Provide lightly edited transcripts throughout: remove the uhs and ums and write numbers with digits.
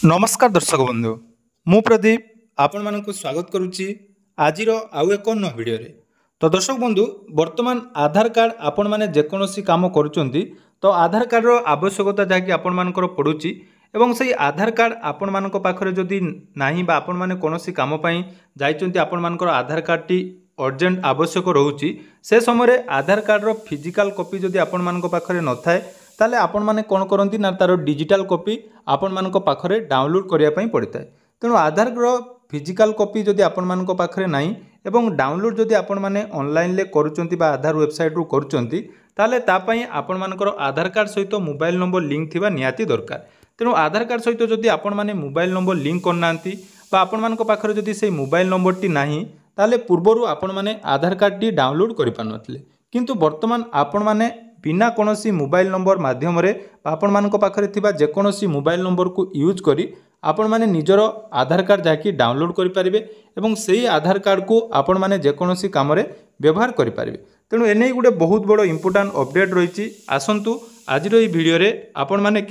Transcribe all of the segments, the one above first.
नमस्कार दर्शक बंधु मु प्रदीप आपण मानक स्वागत करुच्ची आज आउ एक न वीडियो रे। तो दर्शक बंधु वर्तमान आधार कार्ड आपण माने जेकोसी काम करुचंती तो आधार कार्ड रो आवश्यकता जहाँकि आपण मानकर पड़ुची एवं से आधार कार्ड आपण मानक पाखरे जदि नाही बा आपण माने कोनोसी काम पई जाइचंती आपण मानकर आधार कार्ड टी अर्जेंट आवश्यक रहउची से समय आधार कार्ड रो फिजिकल कॉपी जदि आपण मानक पाखरे न थाए ताले आपण माने कोन करंती ना तार डिजिटल कॉपी आपण मानक पाखरे डाउनलोड करिया पई पड़िଥାଏ। तेणु आधार रो फिजिकल कॉपी जदि आपण मानक पाखरे नाही एवं डाउनलोड जदि आपण माने ऑनलाइन ले करूचंती बा आधार वेबसाइट रु करूचंती ताले ता पई आपण मानकर आधार कार्ड सहित मोबाइल नंबर लिंक थिबा नियाती दरकार। तेणु आधार कार्ड सहित जदि आपण माने मोबाइल नंबर लिंक करनांती बा आपण मानक पाखरे जदि से मोबाइल नंबर टी नाही ताले पूर्वरु आपण माने आधार कार्ड टी डाउनलोड करि पानथले किंतु वर्तमान आपण माने बिना कोनोसी मोबाइल नंबर माध्यम रे आपण मानक पाखरे थिबा जेकोसी मोबाइल नंबर को यूज करी आपण माने निजर आधार कार्ड जाकि डाउनलोड करि परिबे एवं सेही आधार कार्ड को आपण माने जेकोसी काम रे व्यवहार करि परिबे। तेणु एने गुटे बहुत बड़ इंपोर्टेंट अपडेट रहिछि। आसंतु आजिर ई वीडियो रे आपण माने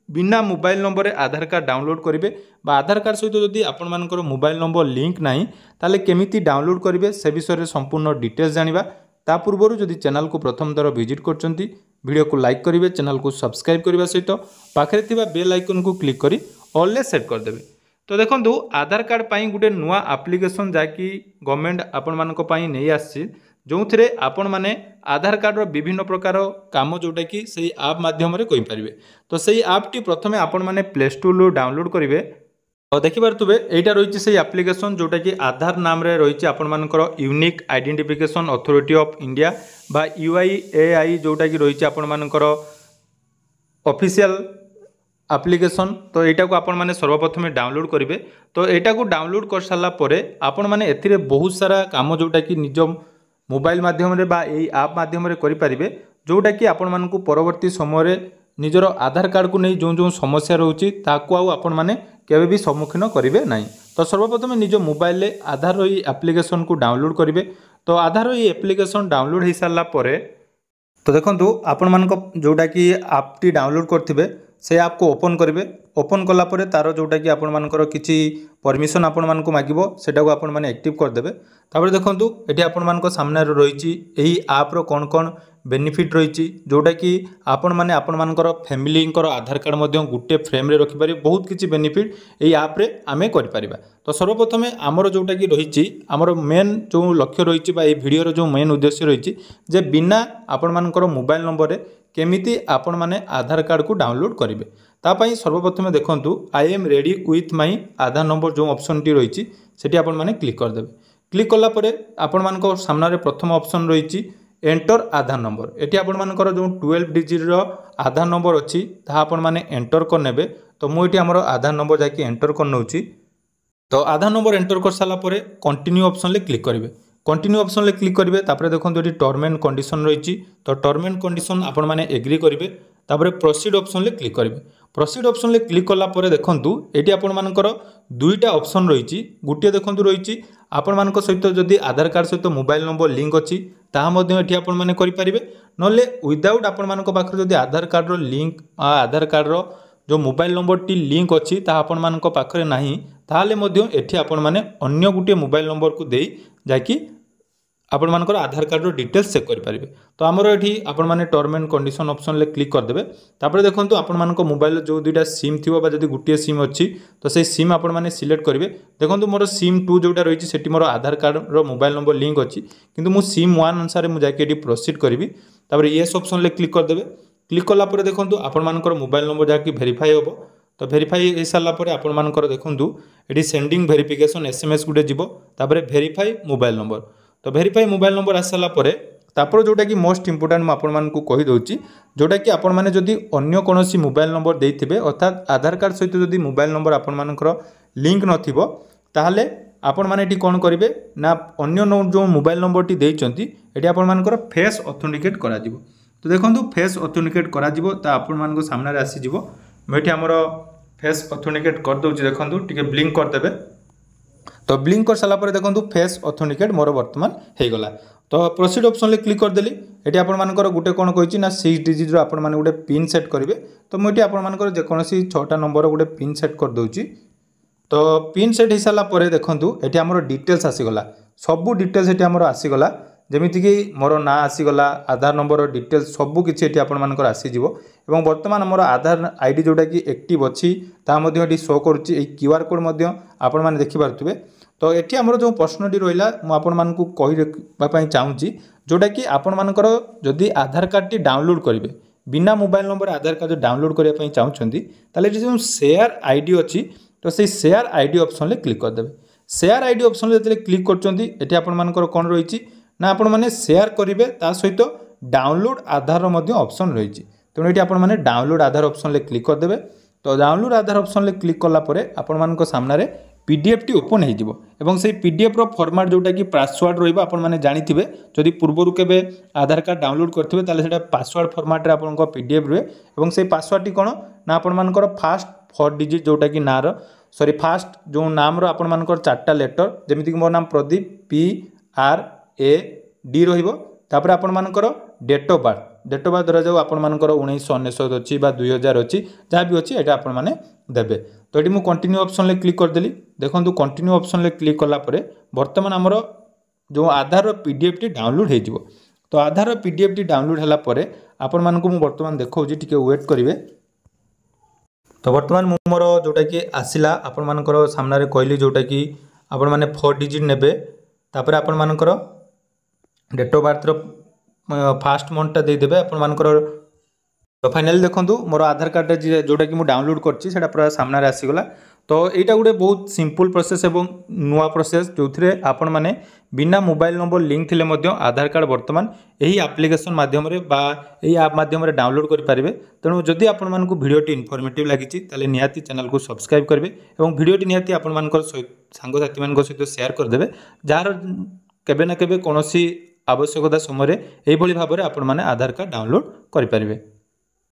बिना मोबाइल नंबर रे आधार कार्ड डाउनलोड करिवे बा आधार कार्ड सहित जदि आपण मानकर मोबाइल नंबर लिंक नाही ताले केमिति डाउनलोड करिवे से विषय रे संपूर्ण डिटेल्स जानिबा। ता पूर्व जदि चैनल को प्रथम थर विजिट करचंती वीडियो को लाइक करिवे चैनल को सब्सक्राइब करबा सहित पाखरे थिबा बेल आइकन को क्लिक करी ऑल ले सेट कर देबे। तो देखंतु आधार कार्ड पई गुटे नुआ एप्लिकेशन जाकी गवर्नमेंट आपण मानको पई नै आछि जो थिरे आपण माने आधार कार्ड रो विभिन्न प्रकार काम जोटा कि सेही ऐप माध्यम रे करि परिबे। तो सेही ऐप टी प्रथमे आपण माने प्ले स्टोर लो डाउनलोड करिवे और देखि पारतुबे एटा रहिछि सेही एप्लिकेशन जोटा कि आधार नाम रे रहिछि आपण मानकर unique identification authority of India बा यूआईएआई जोटा कि रहिछि आपण मानकर ऑफिशियल एप्लिकेशन। तो एटा को आपण माने सर्वप्रथम डाउनलोड करिवे। तो एटा को डाउनलोड कर साला परे आपण माने एथिरे बहुत सारा काम जोटा कि निज मोबाइल माध्यम रे बा एई ऐप माध्यम रे करि परिबे जोटा कि आपण मानकु परवर्ती समय रे निजर आधार कार्ड को नहीं जो जो समस्या रोची ताकू आउ आपण माने केबे भी सम्मुखीन करिवे नाही। तो सर्वप्रथम निज मोबाइल ले आधार ई एप्लिकेशन को डाउनलोड करिवे। तो आधार ई एप्लिकेशन डाउनलोड हो सारा परे तो देखंतु आपण मानक जोटा कि ऐप टी डाउनलोड करथिबे से ऐप को ओपन करिवे। ओपन कला परे तारो जोटा कि आपण मानकर किछि परमिशन आपण मानको मागिबो सेटा को आपण माने एक्टिव कर देबे। तापर देखंतु एठी आपण मानको सामने रहिछि एही ऐप रो कोन कोन बेनिफिट रहिछि जोटा कि आपण माने आपण मानकर फैमिली आधार कार्ड मध्य गुटे फ्रेम रे रखि पारि बहुत किछि बेनिफिट एही ऐप रे आमे करि परिबा। तो सर्वप्रथम आमर जोटा कि रहिछि आमर मेन जो लक्ष्य रहिछि बा ए वीडियो रो जो मेन उद्देश्य रहिछि जे बिना आपण मानकर मोबाइल नंबर रे केमिति आपण माने आधार कार्ड को डाउनलोड करिवे। ता पई सर्वप्रथम देखंतु I am ready with my Aadhaar number जो ऑप्शन टी रहिछि सेठी आपण माने क्लिक कर देबे। क्लिक कला परे आपण मानकर सामने रे प्रथम ऑप्शन रहिछि एंटर आधार नंबर। एटी आपण मानकर जो 12 डिजिट रो आधार नंबर अछि ता आपण माने एंटर कर नेबे। तो मु एटी हमरो आधार नंबर जाकी एंटर कर नउछि। तो आधार नंबर एंटर कर साला परे कंटिन्यू ऑप्शन ले क्लिक करिवे। कंटिन्यू ऑप्शन ले क्लिक करिवे तापरे देखंतु एटी टर्म एंड कंडीशन रहिछि। तो टर्म एंड कंडीशन आपण माने एग्री करिवे तापरे प्रोसीड ऑप्शन ले क्लिक करिवे। प्रोसीड ऑप्शन ले क्लिक कला परे देखंतु एटी आपण मानकर दुईटा ऑप्शन रहिछि। गुटिया देखंतु रहिछि आपण मानक सहित जदि आधार कार्ड सहित मोबाइल नंबर लिंक अछि ता मध्य एठी आपण माने करि परिबे नले विदाउट आपण मानक पाखरे जदि आधार कार्ड रो लिंक आधार कार्ड रो जो मोबाइल नंबर टी लिंक अछि ता आपण मानक पाखरे नाही ताले मध्य एठी आपण माने अन्य गुटे मोबाइल नंबर को देई जाकी आपण मानकर आधार कार्ड रो डिटेल्स चेक करि परिबे। तो हमरो एठी आपण माने टर्म एंड कंडीशन ऑप्शन ले क्लिक कर देबे। तापरे देखंतु आपण मानक मोबाइल जो दुईटा सिम थिबो बा जदि गुटिया सिम अछि तो से सिम आपण माने सिलेक्ट करिवे। देखंतु मोर सिम 2 जोटा रहिछि सेठी मोर आधार कार्ड रो मोबाइल नंबर लिंक अछि किंतु मु सिम 1 अनुसार मु जाके एठी प्रोसीड करिवि। तापरे यस ऑप्शन ले क्लिक कर देबे। क्लिक कला परे देखंतु आपण मानकर मोबाइल नंबर जाके वेरीफाई होबो। तो वेरीफाई हे साला परे आपण मानकर देखंतु एठी सेंडिंग वेरिफिकेशन एसएमएस गुटे जिवो तापरे वेरीफाई मोबाइल नंबर। तो वेरीफाई मोबाइल नंबर आसला परे तापर जोटा कि मोस्ट इंपोर्टेंट मु आपण मानकु कहि दोछि जोटा कि आपण माने जदि अन्य कोनोसी मोबाइल नंबर देइथिबे अर्थात आधार कार्ड सहित जदि मोबाइल नंबर आपण मानकर लिंक नथिबो ताहाले आपण माने एठी कोन करिवे ना अन्य जो मोबाइल नंबर टी देइचंती एठी आपण मानकर फेस ऑथेंटिकेट करा जिवो। तो देखंतु फेस ऑथेंटिकेट करा जिवो ता आपण मानको सामने रे आसी जिवो। मेठी हमरो फेस ऑथेंटिकेट कर दोछि देखंतु टिके ब्लिंक कर देबे। तो ब्लिंक कर साला परे देखंतु फेस ऑथेंटिकेट मोर वर्तमान हे गला। तो प्रोसीड ऑप्शन ले क्लिक कर देली। ये आपर गोटे कौन कही ना 6 डिजिट्र आपण मैंने गोटे पिन सेट करेंगे। तो मुझे आपर जेकोसी 6टा नंबर गोटे पिन सेट कर दूची। तो पिन सेट हो सारापर देखूँ ये आमर डिटेल्स आसीगला सबू डिटेल्स ये आमर आसीगला जमीक मोर ना आसीगला आधार नंबर डिटेल्स सबू किसी आपर आसीज। बर्तमान मोर आधार आईडी जोटा कि एक्टिव अच्छी ताकि शो करुच्ची क्यूआर कोड आपण मैंने देखिपे। तो ये आमर जो प्रश्नटी रहा मुझे कही चाहूँगी जोटा कि आपण मानकर जदि आधार कार्ड डाउनलोड करेंगे बिना मोबाइल नंबर आधार कार्ड डाउनलोड करने चाहते जो शेयर आईडी अच्छी तो से शेयर आईडी ऑप्शन ले क्लिक करदे। शेयर आईडी ऑप्शन ले क्लिक करते आपर कौन रही ना आपण मैंने शेयर करेंगे ता सहित डाउनलोड आधार ऑप्शन रही। तेणु ये आपण मैंने डाउनलोड आधार ऑप्शन ले क्लिक करदे। तो डाउनलोड आधार ऑप्शन ले क्लिक कलापर आपण मान सामने पीडीएफ टी ओपन हो से पीडीएफ रो फॉर्मेट जोटा कि पासवर्ड रहिबा आपण माने जानिथिबे जदि पूर्वरु केबे आधार कार्ड डाउनलोड करथिबे ताले सेटा पासवर्ड फॉर्मेट रे आपन को पीडीएफ रहे एवं से पासवर्ड टी कोन ना आपण मानकर फास्ट 4 डिजिट जोटा कि नार सॉरी फास्ट जो नाम रो आपण मानकर 4टा लेटर जेमिति कि मोर नाम प्रदीप PRAD रहिबो। तापर आपण मानकर डेट ऑफ बर्थ धरा जाऊ आपण मानकर 1999 अच्छी 2000 अच्छी जहाँ भी अच्छी ये आपण माने देबे। तो ये मुझे कंटिन्यू ऑप्शन ले क्लिक करदेली। देखो कंटिन्यू ऑप्शन ले क्लिक कलापर बर्तमान आमर जो आधार पीडीएफ टी डाउनलोड हो। तो आधार पीडीएफ टी डाउनलोड है आपण मानक मु बर्तमान देखो टिके वेट करेंगे। तो बर्तमान मोर जोटा कि आसला आपण मानकर सामने कहली जोटा कि आपण माने 4 डिजिट नेबे तापर आपण मानकर डेट ऑफ बर्थ फास्ट मंथटा देदेवे आपण मानकर। तो फाइनली देखो मोर आधार कार्ड जोटा कि मुझे डाउनलोड करना पूरा सामने आसीगला। तो यहाँ गोटे बहुत सिंपल प्रोसेस एवं नुआ प्रोसेस जो थे आपण मैंने बिना मोबाइल नंबर लिंक थिले मध्य आधार कार्ड बर्तमान यही एप्लिकेशन माध्यम ऐप माध्यम डाउनलोड करेंगे। तेणु जदि आपण मानक भिडियोटी इनफॉर्मेटिव लगी निहाती चैनल को सब्सक्राइब करेंगे और भिडियोटी निहाती आपण मानकर सांगसाथी मान सहित शेयर करदे जार केबे ना केबे कौन आवश्यकता समय यही भाव में आपण मैंने आधार कार्ड डाउनलोड करेंगे।